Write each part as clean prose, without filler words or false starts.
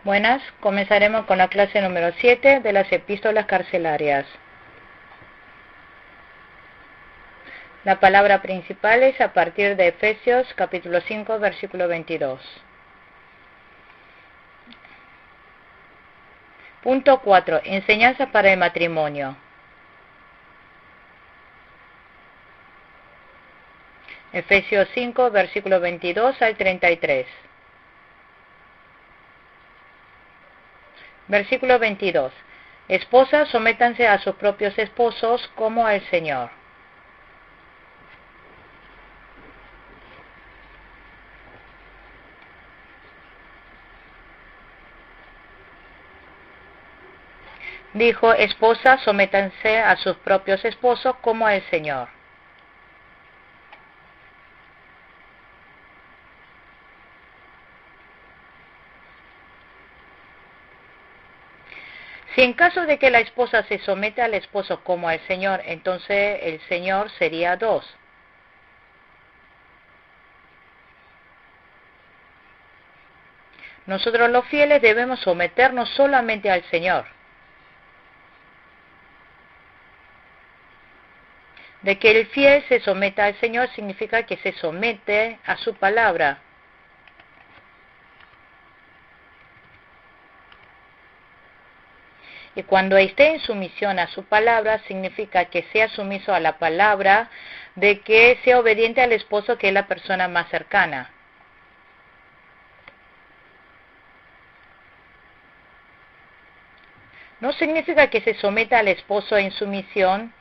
Buenas, comenzaremos con la clase número 7 de las epístolas carcelarias. La palabra principal es a partir de Efesios capítulo 5, versículo 22. Punto 4. Enseñanza para el matrimonio. Efesios 5, versículo 22 al 33. Versículo 22. Esposas, sométanse a sus propios esposos como al Señor. Dijo, esposas, sométanse a sus propios esposos como al Señor. Si en caso de que la esposa se somete al esposo como al Señor, entonces el Señor sería dos. Nosotros los fieles debemos someternos solamente al Señor. De que el fiel se someta al Señor significa que se somete a su palabra. Y cuando esté en sumisión a su palabra, significa que sea sumiso a la palabra, de que sea obediente al esposo, que es la persona más cercana. No significa que se someta al esposo en sumisión,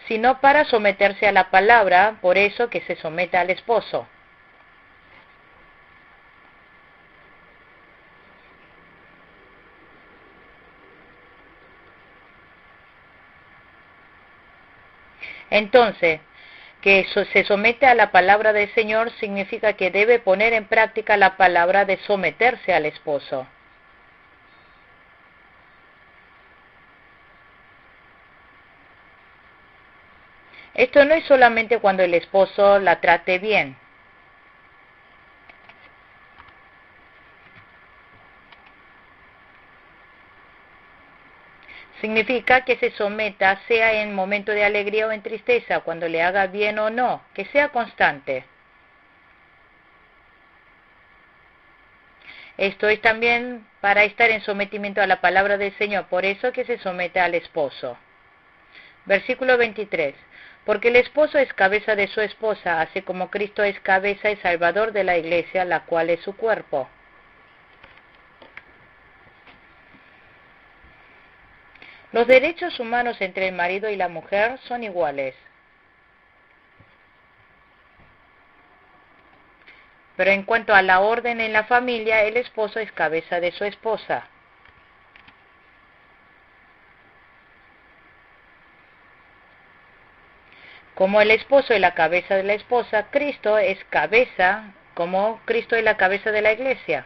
sino para someterse a la palabra, por eso que se someta al esposo. Entonces, que se somete a la palabra del Señor significa que debe poner en práctica la palabra de someterse al esposo. Esto no es solamente cuando el esposo la trate bien. Significa que se someta, sea en momento de alegría o en tristeza, cuando le haga bien o no, que sea constante. Esto es también para estar en sometimiento a la palabra del Señor, por eso que se somete al esposo. Versículo 23. Porque el esposo es cabeza de su esposa, así como Cristo es cabeza y salvador de la iglesia, la cual es su cuerpo. Los derechos humanos entre el marido y la mujer son iguales. Pero en cuanto a la orden en la familia, el esposo es cabeza de su esposa. Como el esposo es la cabeza de la esposa, Cristo es cabeza, como Cristo es la cabeza de la iglesia.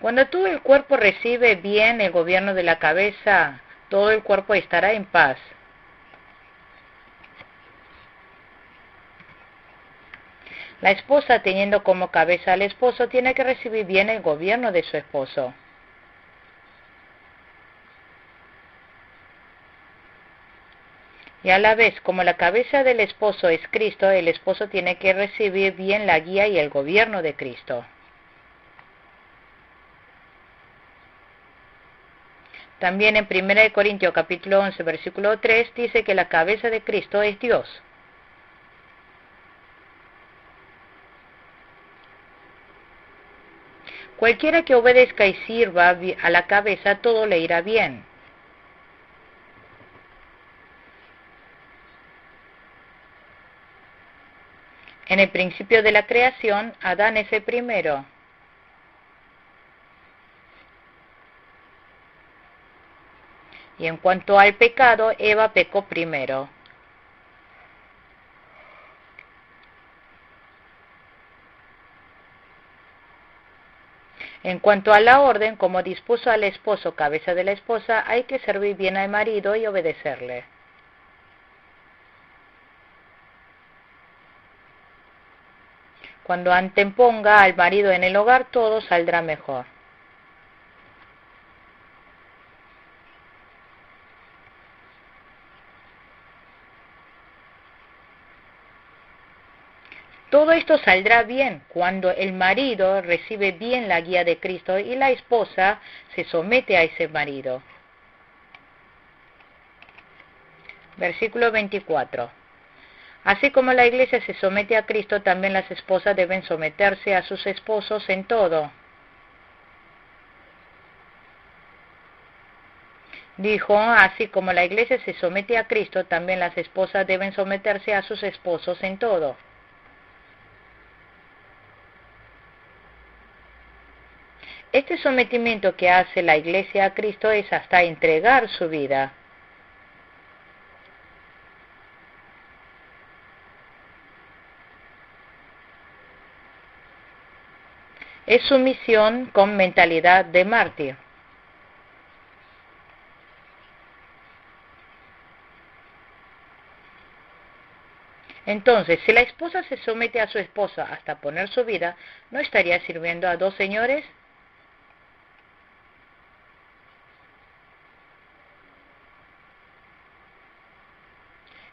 Cuando todo el cuerpo recibe bien el gobierno de la cabeza, todo el cuerpo estará en paz. La esposa, teniendo como cabeza al esposo, tiene que recibir bien el gobierno de su esposo. Y a la vez, como la cabeza del esposo es Cristo, el esposo tiene que recibir bien la guía y el gobierno de Cristo. También en 1 Corintios capítulo 11, versículo 3, dice que la cabeza de Cristo es Dios. Cualquiera que obedezca y sirva a la cabeza, todo le irá bien. En el principio de la creación, Adán es el primero. Y en cuanto al pecado, Eva pecó primero. En cuanto a la orden, como dispuso al esposo, cabeza de la esposa, hay que servir bien al marido y obedecerle. Cuando anteponga al marido en el hogar, todo saldrá mejor. Todo esto saldrá bien cuando el marido recibe bien la guía de Cristo y la esposa se somete a ese marido. Versículo 24. Así como la iglesia se somete a Cristo, también las esposas deben someterse a sus esposos en todo. Dijo, así como la iglesia se somete a Cristo, también las esposas deben someterse a sus esposos en todo. Este sometimiento que hace la iglesia a Cristo es hasta entregar su vida. Es sumisión con mentalidad de mártir. Entonces, si la esposa se somete a su esposo hasta poner su vida, ¿no estaría sirviendo a dos señores?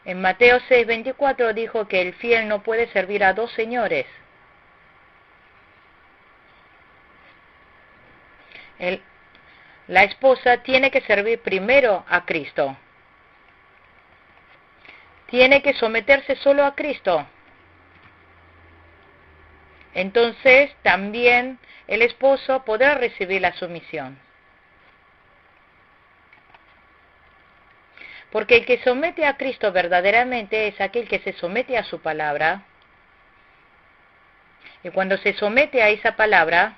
En Mateo 6:24 dijo que el fiel no puede servir a dos señores. La esposa tiene que servir primero a Cristo. Tiene que someterse solo a Cristo. Entonces también el esposo podrá recibir la sumisión. Porque el que somete a Cristo verdaderamente es aquel que se somete a su palabra. Y cuando se somete a esa palabra,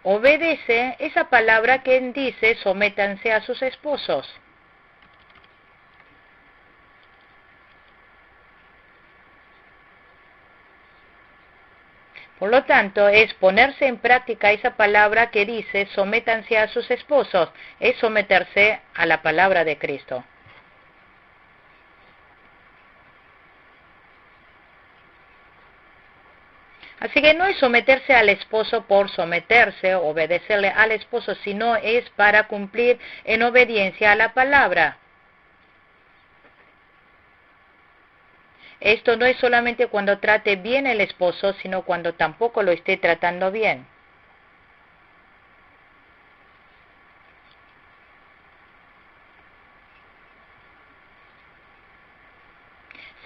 obedece esa palabra que dice sométanse a sus esposos. Por lo tanto, es ponerse en práctica esa palabra que dice sométanse a sus esposos, es someterse a la palabra de Cristo. Así que no es someterse al esposo por someterse, obedecerle al esposo, sino es para cumplir en obediencia a la palabra. Esto no es solamente cuando trate bien el esposo, sino cuando tampoco lo esté tratando bien.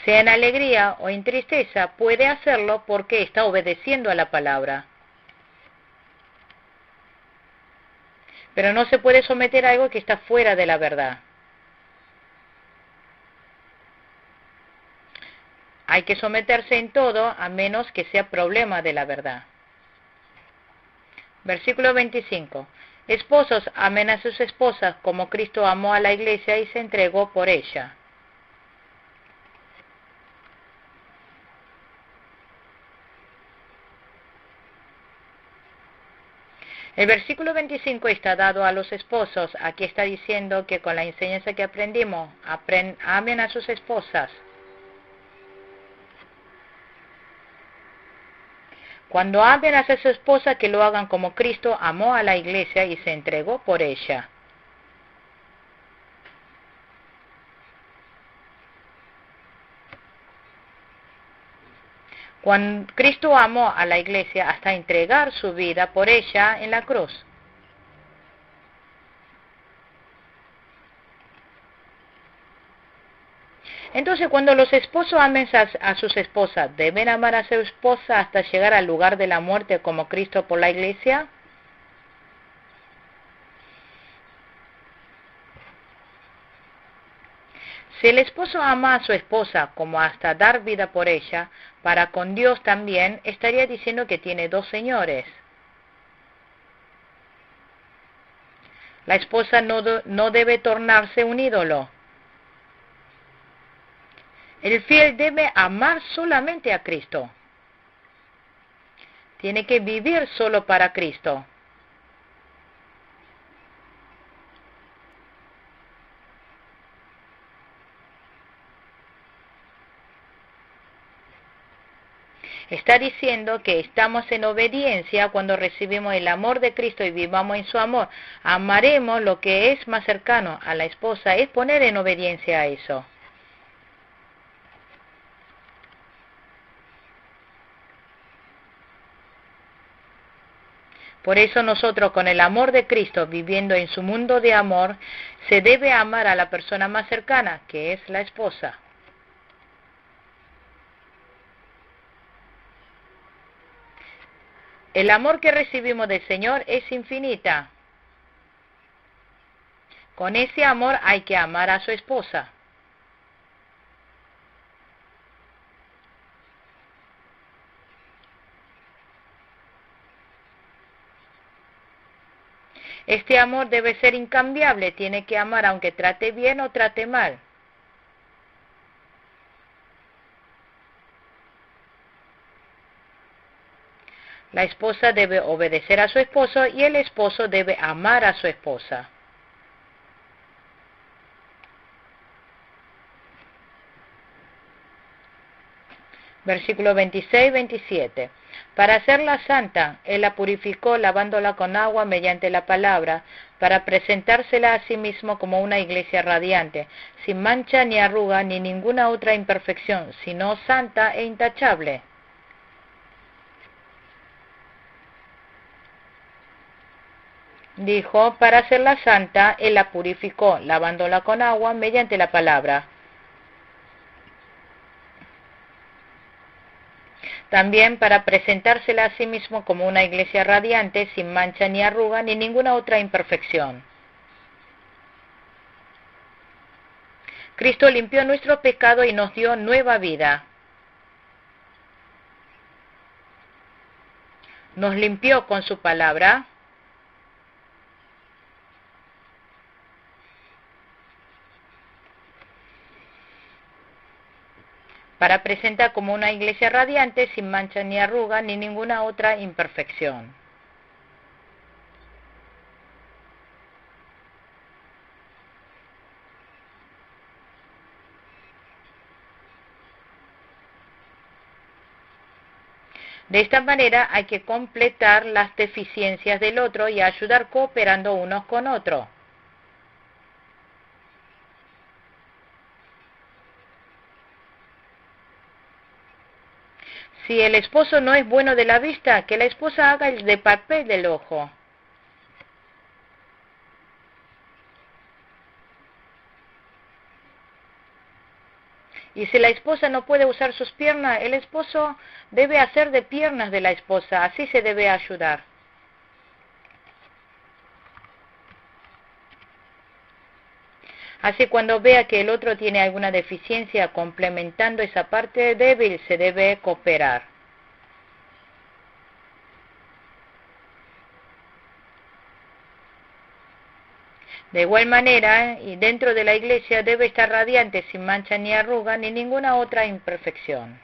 Sea en alegría o en tristeza, puede hacerlo porque está obedeciendo a la palabra. Pero no se puede someter a algo que está fuera de la verdad. Hay que someterse en todo, a menos que sea problema de la verdad. Versículo 25. Esposos, amen a sus esposas como Cristo amó a la iglesia y se entregó por ella. El versículo 25 está dado a los esposos. Aquí está diciendo que con la enseñanza que aprendimos, amen a sus esposas. Cuando amen a su esposa, que lo hagan como Cristo amó a la iglesia y se entregó por ella. Cuando Cristo amó a la iglesia hasta entregar su vida por ella en la cruz. Entonces, cuando los esposos amen a sus esposas, ¿deben amar a su esposa hasta llegar al lugar de la muerte como Cristo por la iglesia? Si el esposo ama a su esposa como hasta dar vida por ella, para con Dios también estaría diciendo que tiene dos señores. La esposa no debe tornarse un ídolo. El fiel debe amar solamente a Cristo. tiene que vivir solo para Cristo. Está diciendo que estamos en obediencia cuando recibimos el amor de Cristo y vivamos en su amor. Amaremos lo que es más cercano a la esposa, es poner en obediencia a eso. Por eso nosotros, con el amor de Cristo, viviendo en su mundo de amor, se debe amar a la persona más cercana, que es la esposa. El amor que recibimos del Señor es infinita. Con ese amor hay que amar a su esposa. Este amor debe ser incambiable, tiene que amar aunque trate bien o trate mal. La esposa debe obedecer a su esposo y el esposo debe amar a su esposa. Versículo 26-27. Para hacerla santa, Él la purificó lavándola con agua mediante la palabra, para presentársela a sí mismo como una iglesia radiante, sin mancha ni arruga ni ninguna otra imperfección, sino santa e intachable. Dijo, para hacerla santa, Él la purificó, lavándola con agua mediante la palabra. También para presentársela a sí mismo como una iglesia radiante, sin mancha ni arruga, ni ninguna otra imperfección. Cristo limpió nuestro pecado y nos dio nueva vida. Nos limpió con su palabra. Para presentar como una iglesia radiante, sin mancha ni arruga, ni ninguna otra imperfección. De esta manera hay que completar las deficiencias del otro y ayudar cooperando unos con otros. Si el esposo no es bueno de la vista, que la esposa haga el de papel del ojo. Y si la esposa no puede usar sus piernas, el esposo debe hacer de piernas de la esposa, así se debe ayudar. Así cuando vea que el otro tiene alguna deficiencia complementando esa parte débil, se debe cooperar. De igual manera, y dentro de la iglesia debe estar radiante, sin mancha ni arruga, ni ninguna otra imperfección.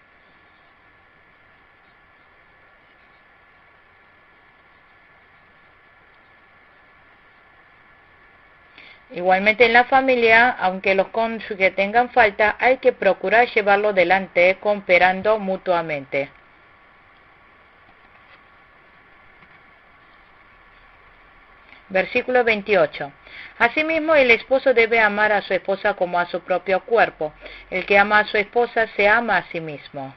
Igualmente en la familia, aunque los cónyuges tengan falta, hay que procurar llevarlo delante, cooperando mutuamente. Versículo 28. Asimismo, el esposo debe amar a su esposa como a su propio cuerpo. El que ama a su esposa se ama a sí mismo.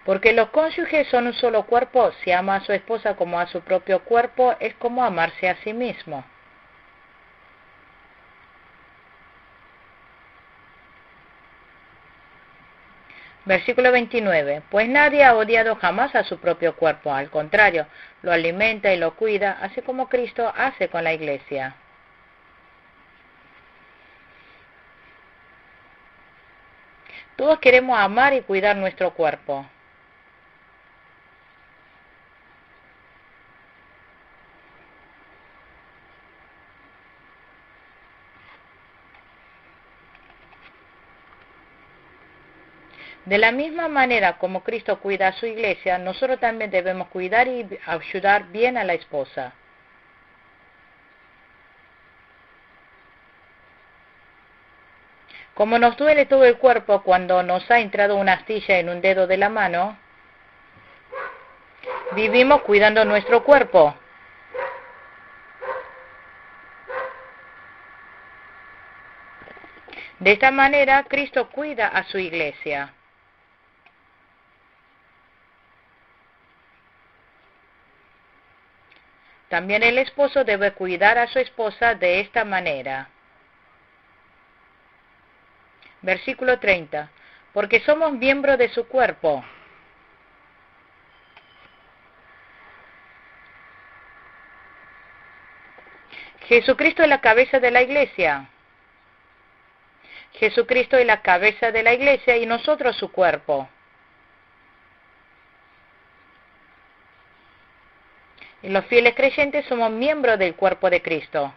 Porque los cónyuges son un solo cuerpo, si ama a su esposa como a su propio cuerpo, es como amarse a sí mismo. Versículo 29. Pues nadie ha odiado jamás a su propio cuerpo, al contrario, lo alimenta y lo cuida, así como Cristo hace con la iglesia. Todos queremos amar y cuidar nuestro cuerpo. De la misma manera como Cristo cuida a su iglesia, nosotros también debemos cuidar y ayudar bien a la esposa. Como nos duele todo el cuerpo cuando nos ha entrado una astilla en un dedo de la mano, vivimos cuidando nuestro cuerpo. De esta manera, Cristo cuida a su iglesia. También el esposo debe cuidar a su esposa de esta manera. Versículo 30. Porque somos miembros de su cuerpo. Jesucristo es la cabeza de la iglesia. Jesucristo es la cabeza de la iglesia y nosotros su cuerpo. Y los fieles creyentes somos miembros del cuerpo de Cristo.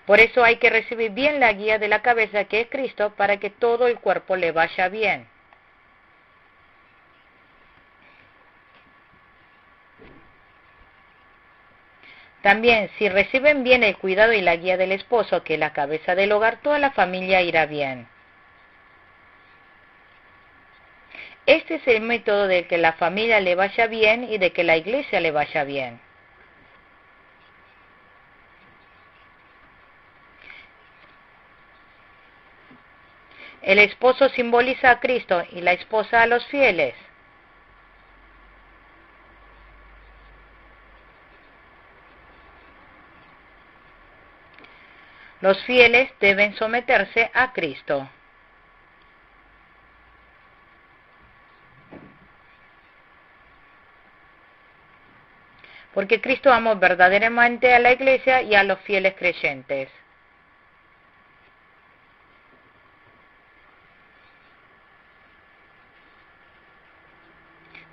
Por eso hay que recibir bien la guía de la cabeza que es Cristo para que todo el cuerpo le vaya bien. También, si reciben bien el cuidado y la guía del esposo, que es la cabeza del hogar, toda la familia irá bien. Este es el método de que la familia le vaya bien y de que la iglesia le vaya bien. El esposo simboliza a Cristo y la esposa a los fieles. Los fieles deben someterse a Cristo. Porque Cristo amó verdaderamente a la iglesia y a los fieles creyentes.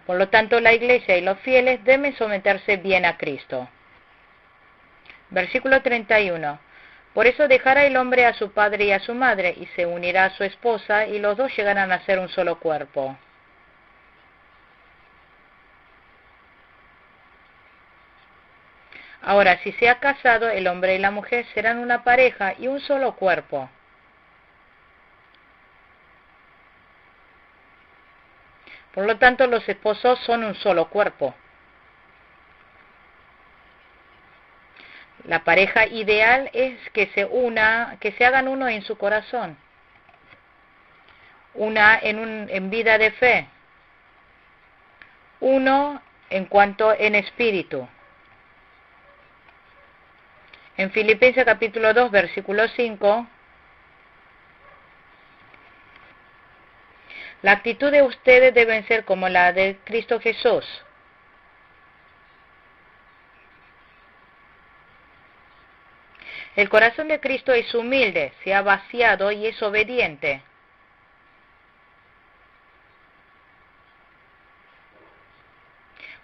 Por lo tanto, la iglesia y los fieles deben someterse bien a Cristo. Versículo 31. Por eso dejará el hombre a su padre y a su madre, y se unirá a su esposa, y los dos llegarán a ser un solo cuerpo. Ahora, si se ha casado, el hombre y la mujer serán una pareja y un solo cuerpo. Por lo tanto, los esposos son un solo cuerpo. La pareja ideal es que se hagan uno en su corazón, una en vida de fe, uno en cuanto en espíritu. En Filipenses capítulo 2, versículo 5, la actitud de ustedes debe ser como la de Cristo Jesús. El corazón de Cristo es humilde, se ha vaciado y es obediente.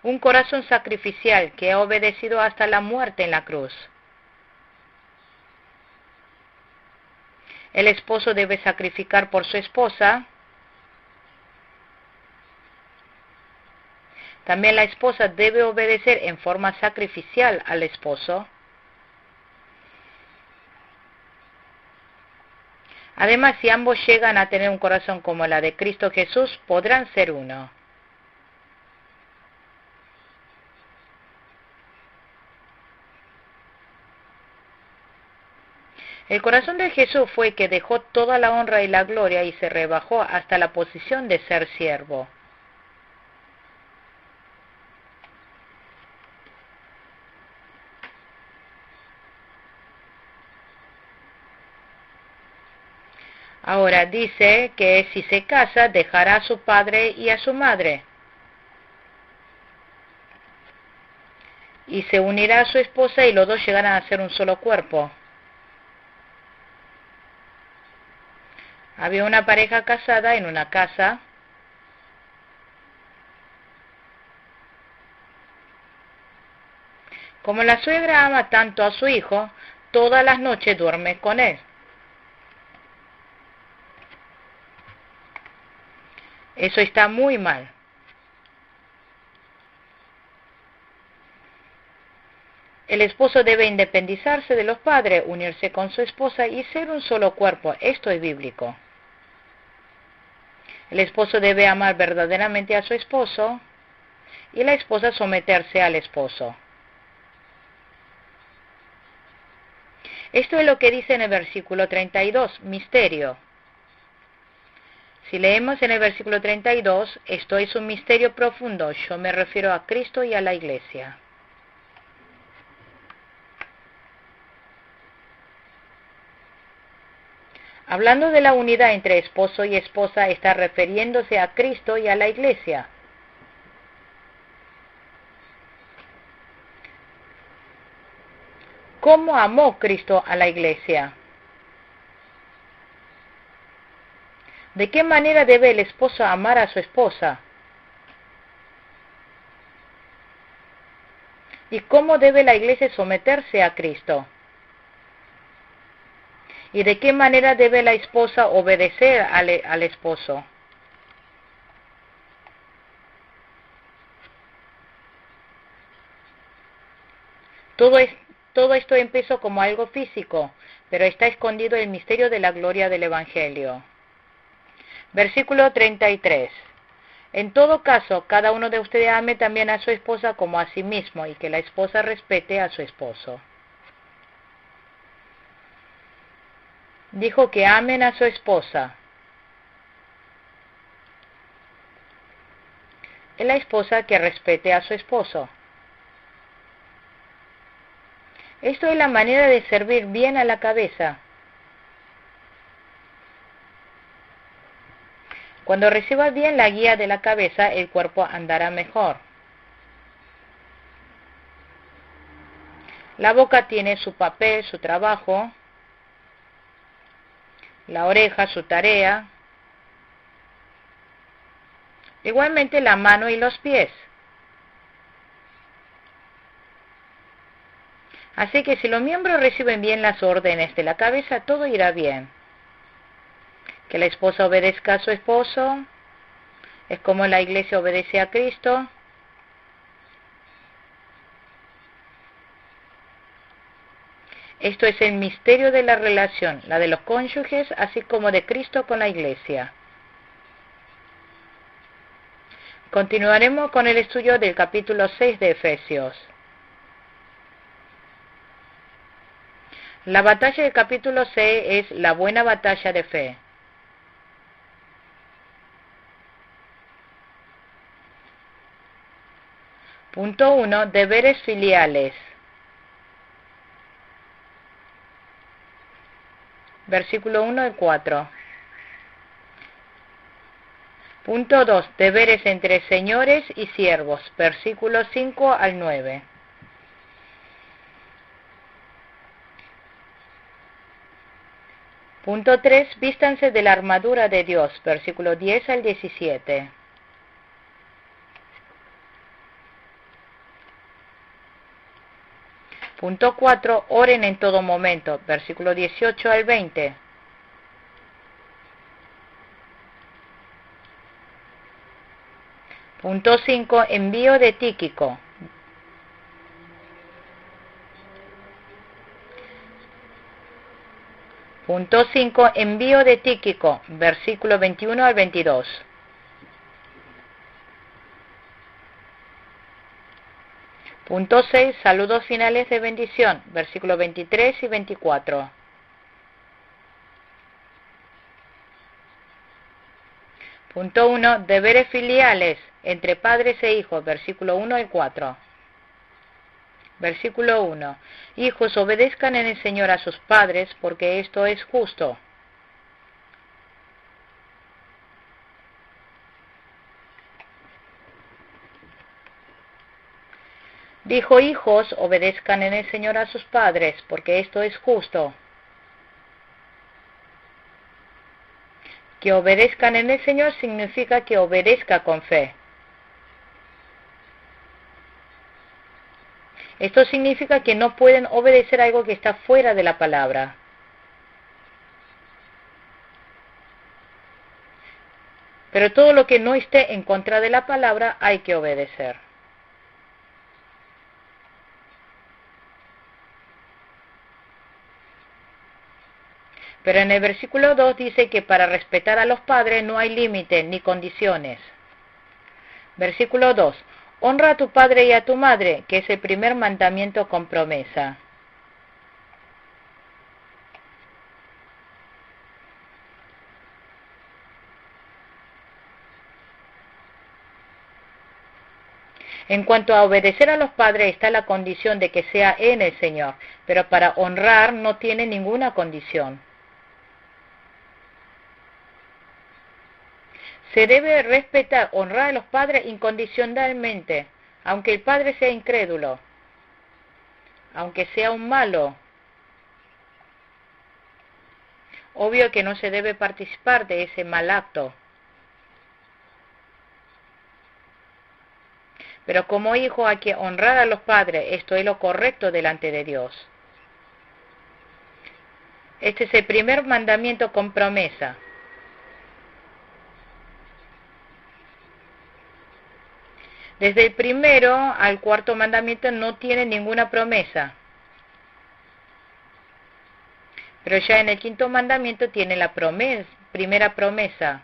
Un corazón sacrificial que ha obedecido hasta la muerte en la cruz. El esposo debe sacrificar por su esposa. También la esposa debe obedecer en forma sacrificial al esposo. Además, si ambos llegan a tener un corazón como la de Cristo Jesús, podrán ser uno. El corazón de Jesús fue que dejó toda la honra y la gloria y se rebajó hasta la posición de ser siervo. Ahora dice que si se casa, dejará a su padre y a su madre. Y se unirá a su esposa y los dos llegarán a ser un solo cuerpo. Había una pareja casada en una casa. Como la suegra ama tanto a su hijo, todas las noches duermes con él. Eso está muy mal. El esposo debe independizarse de los padres, unirse con su esposa y ser un solo cuerpo. Esto es bíblico. El esposo debe amar verdaderamente a su esposo y la esposa someterse al esposo. Esto es lo que dice en el versículo 32, misterio. Si leemos en el versículo 32, esto es un misterio profundo. Yo me refiero a Cristo y a la iglesia. Hablando de la unidad entre esposo y esposa, está refiriéndose a Cristo y a la iglesia. ¿Cómo amó Cristo a la iglesia? ¿De qué manera debe el esposo amar a su esposa? ¿Y cómo debe la iglesia someterse a Cristo? ¿Y de qué manera debe la esposa obedecer al esposo? Todo esto empezó como algo físico, pero está escondido el misterio de la gloria del Evangelio. Versículo 33. En todo caso, cada uno de ustedes ame también a su esposa como a sí mismo, y que la esposa respete a su esposo. Dijo que amen a su esposa. Y la esposa que respete a su esposo. Esto es la manera de servir bien a la cabeza. Cuando reciba bien la guía de la cabeza, el cuerpo andará mejor. La boca tiene su papel, su trabajo. La oreja, su tarea. Igualmente la mano y los pies. Así que si los miembros reciben bien las órdenes de la cabeza, todo irá bien. Que la esposa obedezca a su esposo, es como la iglesia obedece a Cristo. Esto es el misterio de la relación, la de los cónyuges, así como de Cristo con la iglesia. Continuaremos con el estudio del capítulo 6 de Efesios. La batalla del capítulo 6 es la buena batalla de fe. Punto 1. Deberes filiales. Versículo 1 al 4. Punto 2. Deberes entre señores y siervos. Versículos 5 al 9. Punto 3. Vístanse de la armadura de Dios. Versículo 10 al 17. Punto 4. Oren en todo momento. Versículo 18 al 20. Punto 5. Envío de Tíquico. Punto 5. Envío de Tíquico. Versículo 21 al 22. Punto 6. Saludos finales de bendición. Versículos 23 y 24. Punto 1. Deberes filiales entre padres e hijos. Versículo 1 al 4. Versículo 1. Hijos, obedezcan en el Señor a sus padres, porque esto es justo. Dijo, hijos, obedezcan en el Señor a sus padres, porque esto es justo. Que obedezcan en el Señor significa que obedezca con fe. Esto significa que no pueden obedecer algo que está fuera de la palabra. Pero todo lo que no esté en contra de la palabra hay que obedecer. Pero en el versículo 2 dice que para respetar a los padres no hay límites ni condiciones. Versículo 2. Honra a tu padre y a tu madre, que es el primer mandamiento con promesa. En cuanto a obedecer a los padres está la condición de que sea en el Señor, pero para honrar no tiene ninguna condición. Se debe respetar, honrar a los padres incondicionalmente, aunque el padre sea incrédulo, aunque sea un malo. Obvio que no se debe participar de ese mal acto. Pero como hijo hay que honrar a los padres, esto es lo correcto delante de Dios. Este es el primer mandamiento con promesa. Desde el primero al cuarto mandamiento no tiene ninguna promesa. Pero ya en el quinto mandamiento tiene la primera promesa.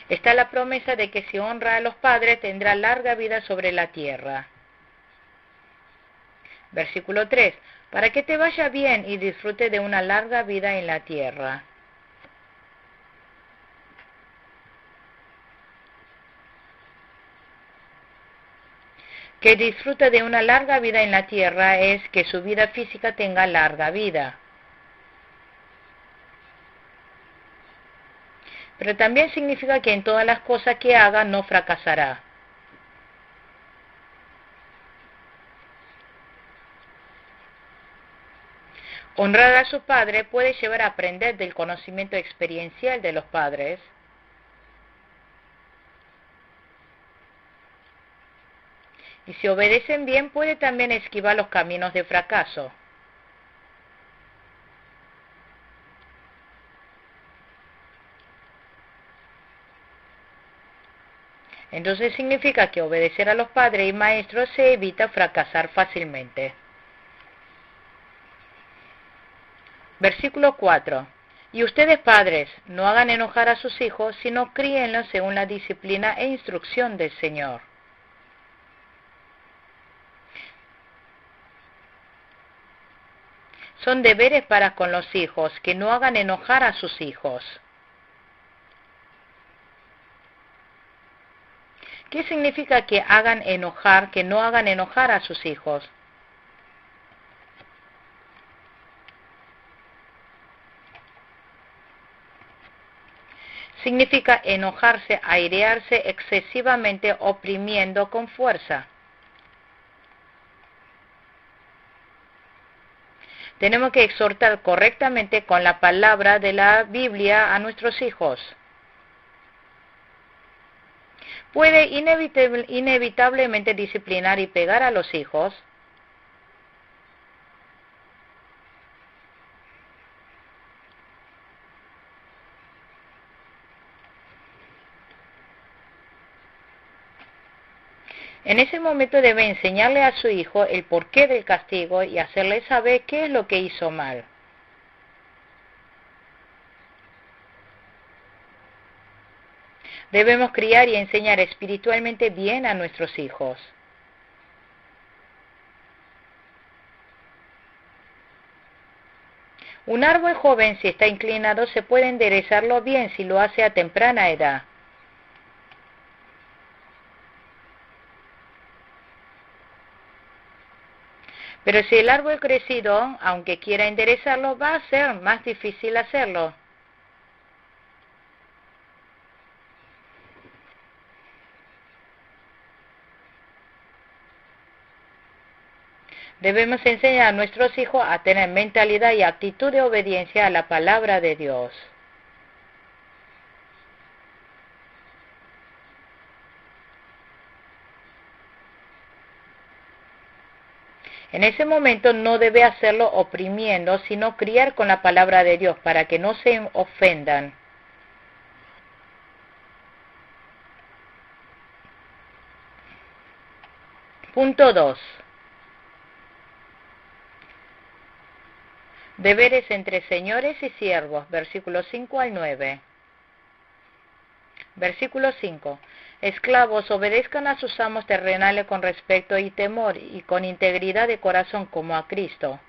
Está la promesa de que si honra a los padres tendrá larga vida sobre la tierra. Versículo 3. Para que te vaya bien y disfrute de una larga vida en la tierra. Que disfrute de una larga vida en la tierra es que su vida física tenga larga vida. Pero también significa que en todas las cosas que haga no fracasará. Honrar a su padre puede llevar a aprender del conocimiento experiencial de los padres. Y si obedecen bien, puede también esquivar los caminos de fracaso. Entonces significa que obedecer a los padres y maestros se evita fracasar fácilmente. Versículo 4. Y ustedes padres, no hagan enojar a sus hijos, sino críenlos según la disciplina e instrucción del Señor. Son deberes para con los hijos, que no hagan enojar a sus hijos. ¿Qué significa que hagan enojar, que no hagan enojar a sus hijos? Significa enojarse, airearse excesivamente, oprimiendo con fuerza. Tenemos que exhortar correctamente con la palabra de la Biblia a nuestros hijos. Puede inevitablemente disciplinar y pegar a los hijos. En ese momento debe enseñarle a su hijo el porqué del castigo y hacerle saber qué es lo que hizo mal. Debemos criar y enseñar espiritualmente bien a nuestros hijos. Un árbol joven, si está inclinado, se puede enderezarlo bien si lo hace a temprana edad. Pero si el árbol crecido, aunque quiera enderezarlo, va a ser más difícil hacerlo. Debemos enseñar a nuestros hijos a tener mentalidad y actitud de obediencia a la palabra de Dios. En ese momento no debe hacerlo oprimiendo, sino criar con la palabra de Dios para que no se ofendan. Punto 2. Deberes entre señores y siervos, versículos 5 al 9. Versículo 5. Esclavos, obedezcan a sus amos terrenales con respeto y temor, y con integridad de corazón como a Cristo.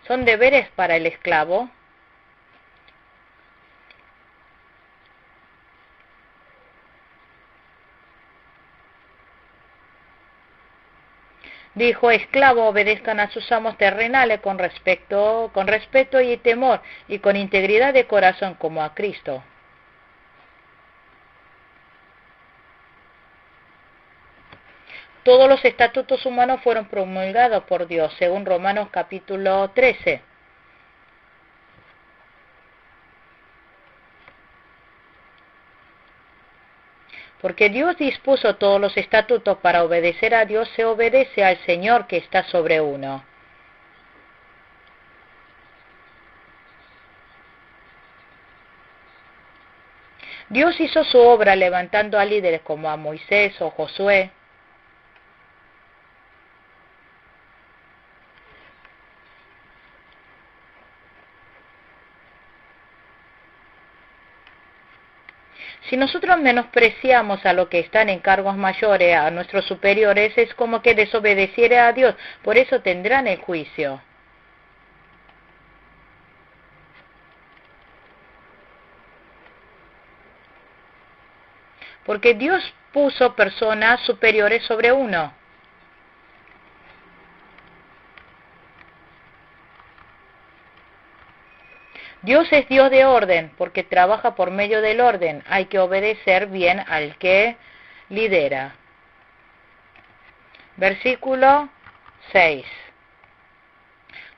Son deberes para el esclavo. Dijo, esclavo, obedezcan a sus amos terrenales con respeto y temor, y con integridad de corazón como a Cristo. Todos los estatutos humanos fueron promulgados por Dios, según Romanos capítulo 13. Porque Dios dispuso todos los estatutos para obedecer a Dios, se obedece al Señor que está sobre uno. Dios hizo su obra levantando a líderes como a Moisés o Josué. Si nosotros menospreciamos a los que están en cargos mayores, a nuestros superiores, es como que desobedeciera a Dios. Por eso tendrán el juicio. Porque Dios puso personas superiores sobre uno. Dios es Dios de orden, porque trabaja por medio del orden. Hay que obedecer bien al que lidera. Versículo 6.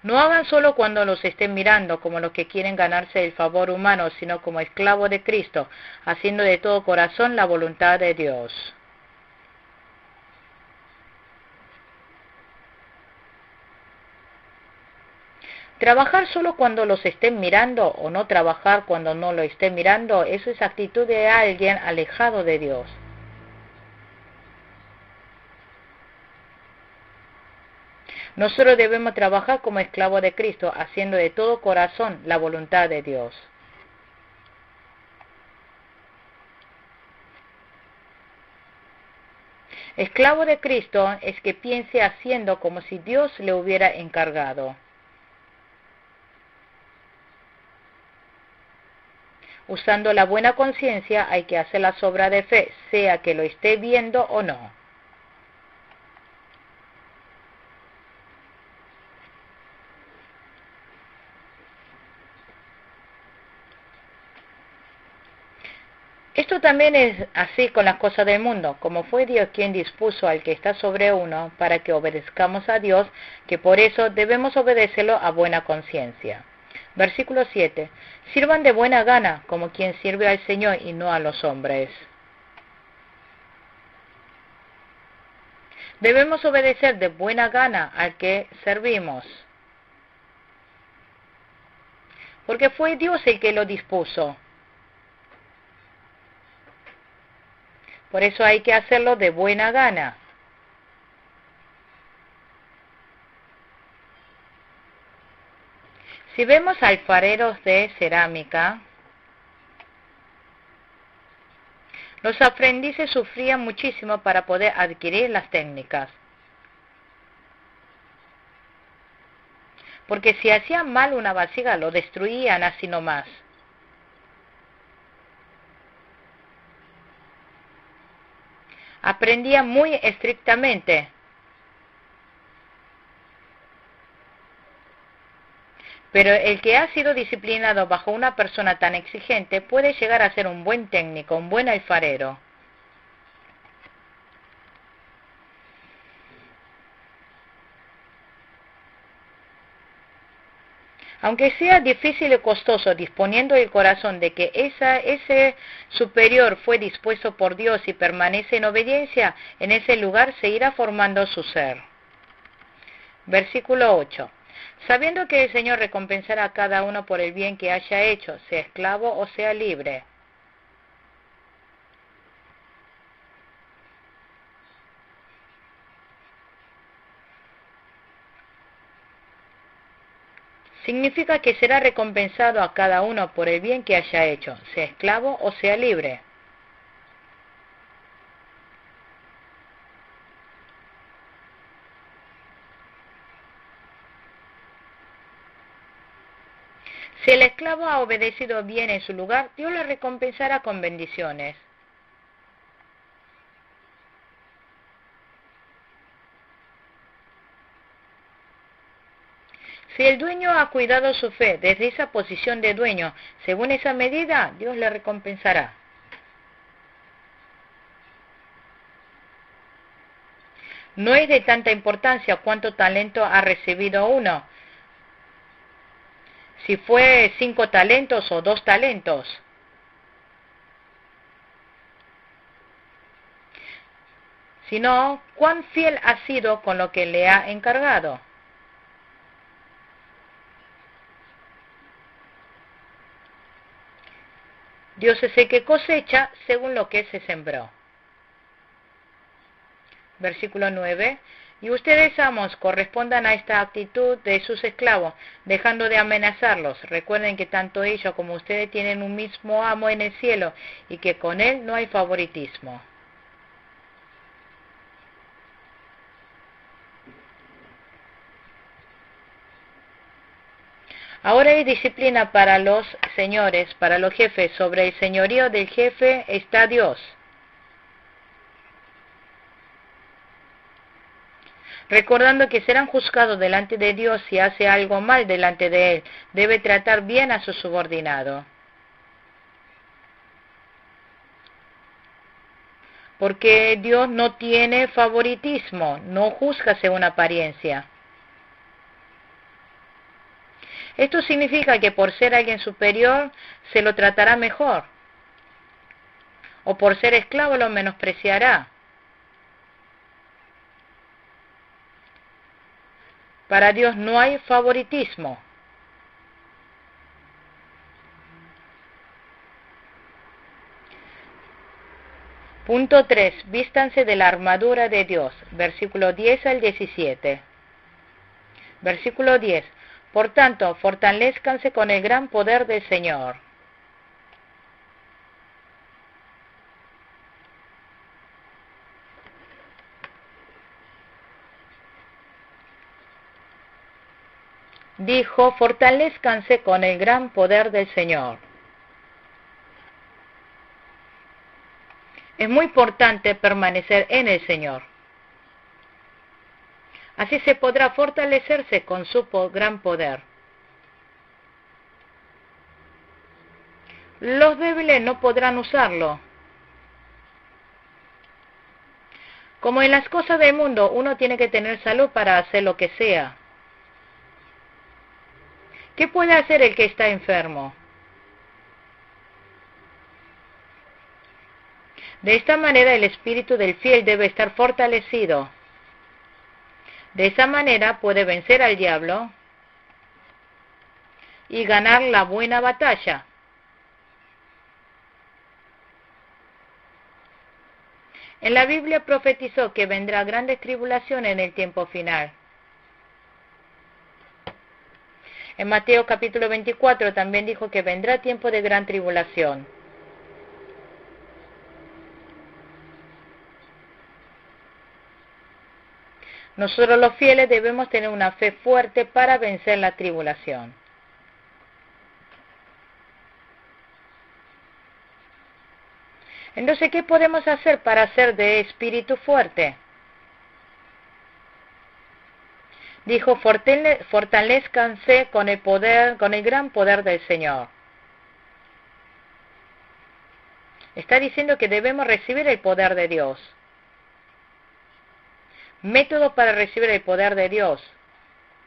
No hagan solo cuando los estén mirando, como los que quieren ganarse el favor humano, sino como esclavos de Cristo, haciendo de todo corazón la voluntad de Dios. Trabajar solo cuando los estén mirando o no trabajar cuando no lo estén mirando, eso es actitud de alguien alejado de Dios. Nosotros debemos trabajar como esclavos de Cristo, haciendo de todo corazón la voluntad de Dios. Esclavo de Cristo es que piense haciendo como si Dios le hubiera encargado. Usando la buena conciencia hay que hacer las obras de fe, sea que lo esté viendo o no. Esto también es así con las cosas del mundo, como fue Dios quien dispuso al que está sobre uno para que obedezcamos a Dios, que por eso debemos obedecerlo a buena conciencia. Versículo 7. Sirvan de buena gana, como quien sirve al Señor y no a los hombres. Debemos obedecer de buena gana al que servimos, porque fue Dios el que lo dispuso. Por eso hay que hacerlo de buena gana. Si vemos alfareros de cerámica, los aprendices sufrían muchísimo para poder adquirir las técnicas. Porque si hacían mal una vasija, lo destruían así nomás. Aprendían muy estrictamente. Pero el que ha sido disciplinado bajo una persona tan exigente puede llegar a ser un buen técnico, un buen alfarero. Aunque sea difícil y costoso, disponiendo el corazón de que ese superior fue dispuesto por Dios y permanece en obediencia, en ese lugar se irá formando su ser. Versículo 8. Sabiendo que el Señor recompensará a cada uno por el bien que haya hecho, sea esclavo o sea libre. Significa que será recompensado a cada uno por el bien que haya hecho, sea esclavo o sea libre. Si el esclavo ha obedecido bien en su lugar, Dios le recompensará con bendiciones. Si el dueño ha cuidado su fe desde esa posición de dueño, según esa medida, Dios le recompensará. No es de tanta importancia cuánto talento ha recibido uno, si fue 5 talentos o 2 talentos, sino cuán fiel ha sido con lo que le ha encargado. Dios es el que cosecha según lo que se sembró. Versículo 9. Y ustedes, amos, correspondan a esta actitud de sus esclavos, dejando de amenazarlos. Recuerden que tanto ellos como ustedes tienen un mismo amo en el cielo y que con él no hay favoritismo. Ahora hay disciplina para los señores, para los jefes. Sobre el señorío del jefe está Dios. Recordando que serán juzgados delante de Dios si hace algo mal delante de Él. Debe tratar bien a su subordinado. Porque Dios no tiene favoritismo, no juzga según apariencia. Esto significa que por ser alguien superior se lo tratará mejor, o por ser esclavo lo menospreciará. Para Dios no hay favoritismo. Punto 3. Vístanse de la armadura de Dios. Versículo 10 al 17. Versículo 10. Por tanto, fortalezcanse con el gran poder del Señor. Dijo, fortalezcanse con el gran poder del Señor. Es muy importante permanecer en el Señor. Así se podrá fortalecerse con su gran poder. Los débiles no podrán usarlo. Como en las cosas del mundo, uno tiene que tener salud para hacer lo que sea. ¿Qué puede hacer el que está enfermo? De esta manera el espíritu del fiel debe estar fortalecido. De esa manera puede vencer al diablo y ganar la buena batalla. En la Biblia profetizó que vendrá grandes tribulaciones en el tiempo final. En Mateo capítulo 24 también dijo que vendrá tiempo de gran tribulación. Nosotros los fieles debemos tener una fe fuerte para vencer la tribulación. Entonces, ¿qué podemos hacer para ser de espíritu fuerte? Dijo, fortalezcanse con el poder, con el gran poder del Señor. Está diciendo que debemos recibir el poder de Dios. Método para recibir el poder de Dios.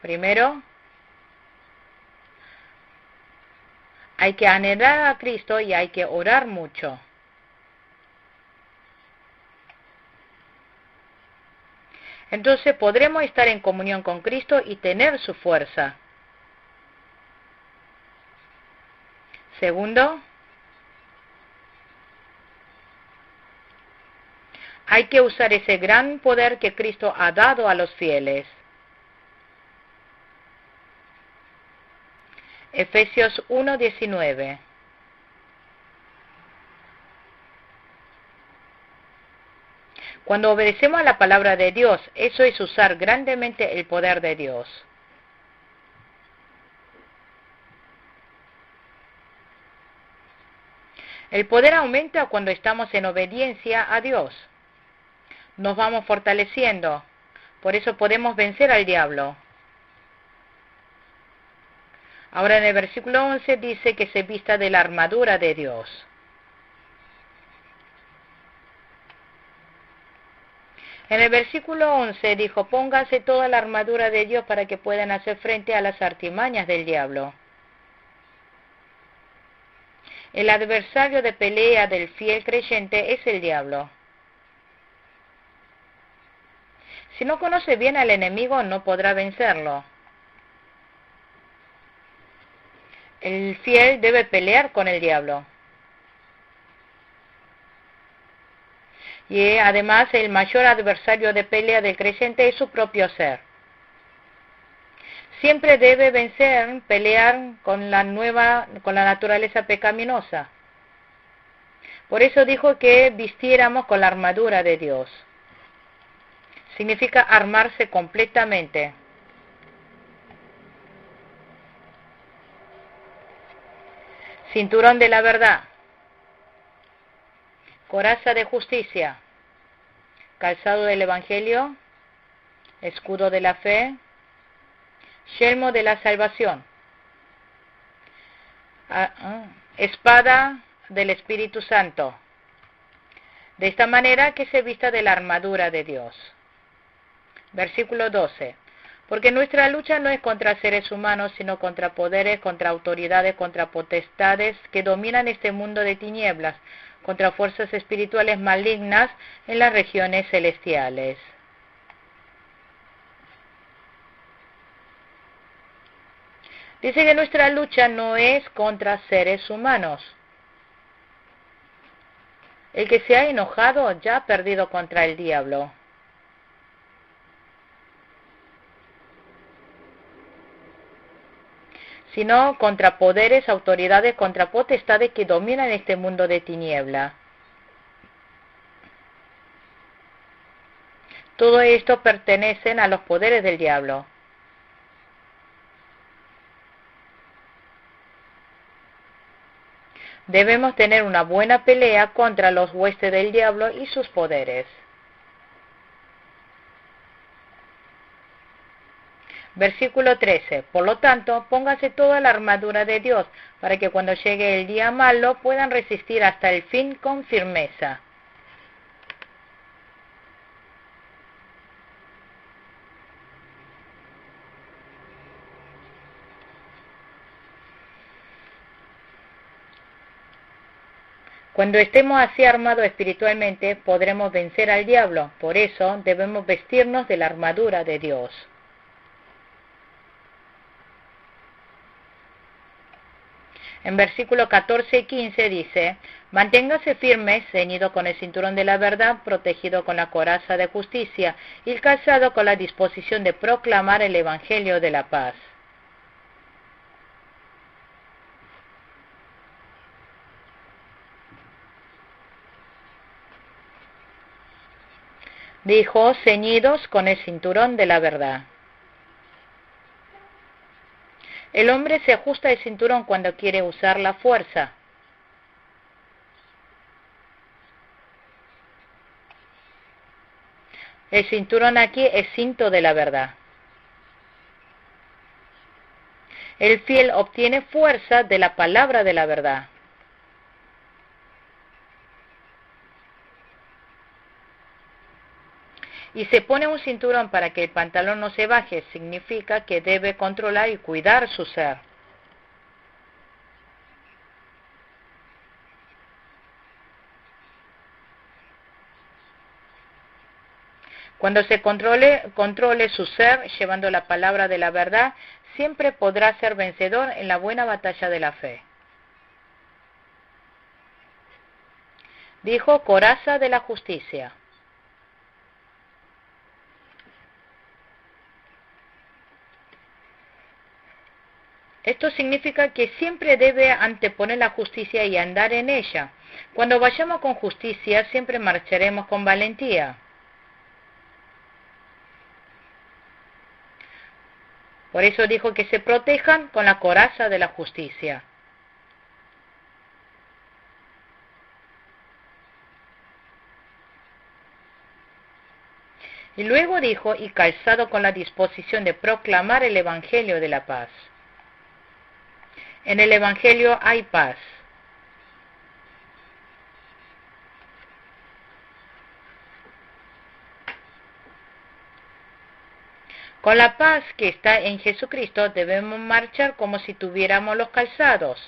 Primero, Hay que anhelar a Cristo y hay que orar mucho. Entonces podremos estar en comunión con Cristo y tener su fuerza. Segundo, hay que usar ese gran poder que Cristo ha dado a los fieles. Efesios 1:19. Cuando obedecemos a la palabra de Dios, eso es usar grandemente el poder de Dios. El poder aumenta cuando estamos en obediencia a Dios. Nos vamos fortaleciendo. Por eso podemos vencer al diablo. Ahora en el versículo 11 dice que se vista de la armadura de Dios. En el versículo 11 dijo, pónganse toda la armadura de Dios para que puedan hacer frente a las artimañas del diablo. El adversario de pelea del fiel creyente es el diablo. Si no conoce bien al enemigo, no podrá vencerlo. El fiel debe pelear con el diablo. Y además el mayor adversario de pelea del creyente es su propio ser. Siempre debe pelear con la naturaleza pecaminosa. Por eso dijo que vistiéramos con la armadura de Dios. Significa armarse completamente. Cinturón de la verdad. Coraza de justicia, calzado del Evangelio, escudo de la fe, yelmo de la salvación, espada del Espíritu Santo. De esta manera que se vista de la armadura de Dios. Versículo 12. Porque nuestra lucha no es contra seres humanos, sino contra poderes, contra autoridades, contra potestades que dominan este mundo de tinieblas, contra fuerzas espirituales malignas en las regiones celestiales. Dice que nuestra lucha no es contra seres humanos. El que se ha enojado ya ha perdido contra el diablo. Sino contra poderes, autoridades, contra potestades que dominan este mundo de tiniebla. Todo esto pertenecen a los poderes del diablo. Debemos tener una buena pelea contra los huestes del diablo y sus poderes. Versículo 13. Por lo tanto, póngase toda la armadura de Dios, para que cuando llegue el día malo puedan resistir hasta el fin con firmeza. Cuando estemos así armados espiritualmente, podremos vencer al diablo. Por eso debemos vestirnos de la armadura de Dios. En versículos 14 y 15 dice, manténgase firme, ceñido con el cinturón de la verdad, protegido con la coraza de justicia y calzado con la disposición de proclamar el evangelio de la paz. Dijo, ceñidos con el cinturón de la verdad. El hombre se ajusta el cinturón cuando quiere usar la fuerza. El cinturón aquí es cinto de la verdad. El fiel obtiene fuerza de la palabra de la verdad. Y se pone un cinturón para que el pantalón no se baje, significa que debe controlar y cuidar su ser. Cuando se controle su ser, llevando la palabra de la verdad, siempre podrá ser vencedor en la buena batalla de la fe. Dijo coraza de la justicia. Esto significa que siempre debe anteponer la justicia y andar en ella. Cuando vayamos con justicia, siempre marcharemos con valentía. Por eso dijo que se protejan con la coraza de la justicia. Y luego dijo, y calzado con la disposición de proclamar el Evangelio de la paz. En el Evangelio hay paz. Con la paz que está en Jesucristo debemos marchar como si tuviéramos los calzados.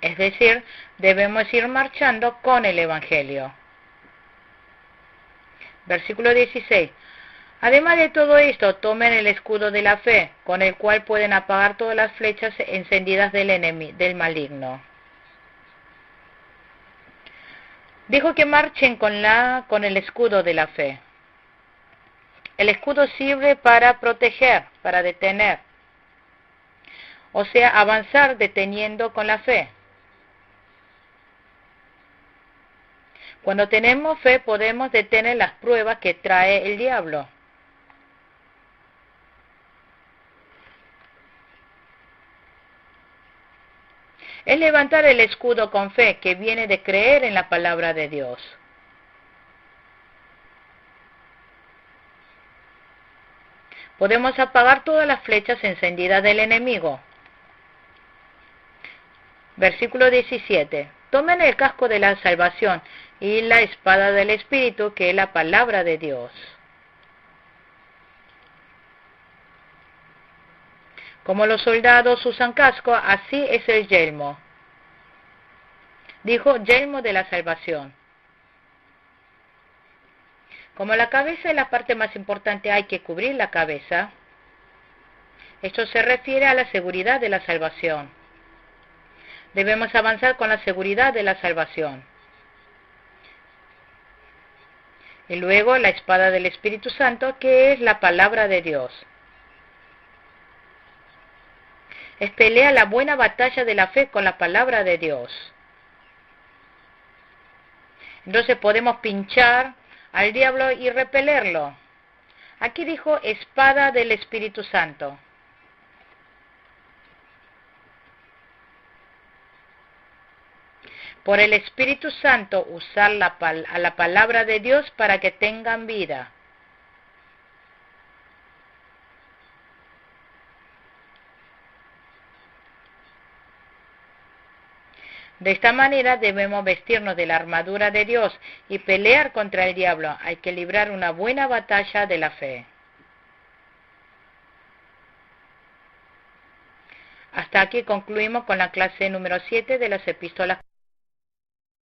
Es decir, debemos ir marchando con el Evangelio. Versículo 16. Además de todo esto, tomen el escudo de la fe, con el cual pueden apagar todas las flechas encendidas del maligno. Dijo que marchen con el escudo de la fe. El escudo sirve para proteger, para detener. O sea, avanzar deteniendo con la fe. Cuando tenemos fe podemos detener las pruebas que trae el diablo. Es levantar el escudo con fe, que viene de creer en la palabra de Dios. Podemos apagar todas las flechas encendidas del enemigo. Versículo 17. Tomen el casco de la salvación y la espada del Espíritu, que es la palabra de Dios. Como los soldados usan casco, así es el yelmo. Dijo yelmo de la salvación. Como la cabeza es la parte más importante, hay que cubrir la cabeza. Esto se refiere a la seguridad de la salvación. Debemos avanzar con la seguridad de la salvación. Y luego la espada del Espíritu Santo, que es la palabra de Dios. Es pelea la buena batalla de la fe con la palabra de Dios. Entonces podemos pinchar al diablo y repelerlo. Aquí dijo espada del Espíritu Santo. Por el Espíritu Santo usar a la palabra de Dios para que tengan vida. De esta manera debemos vestirnos de la armadura de Dios y pelear contra el diablo. Hay que librar una buena batalla de la fe. Hasta aquí concluimos con la clase número 7 de las epístolas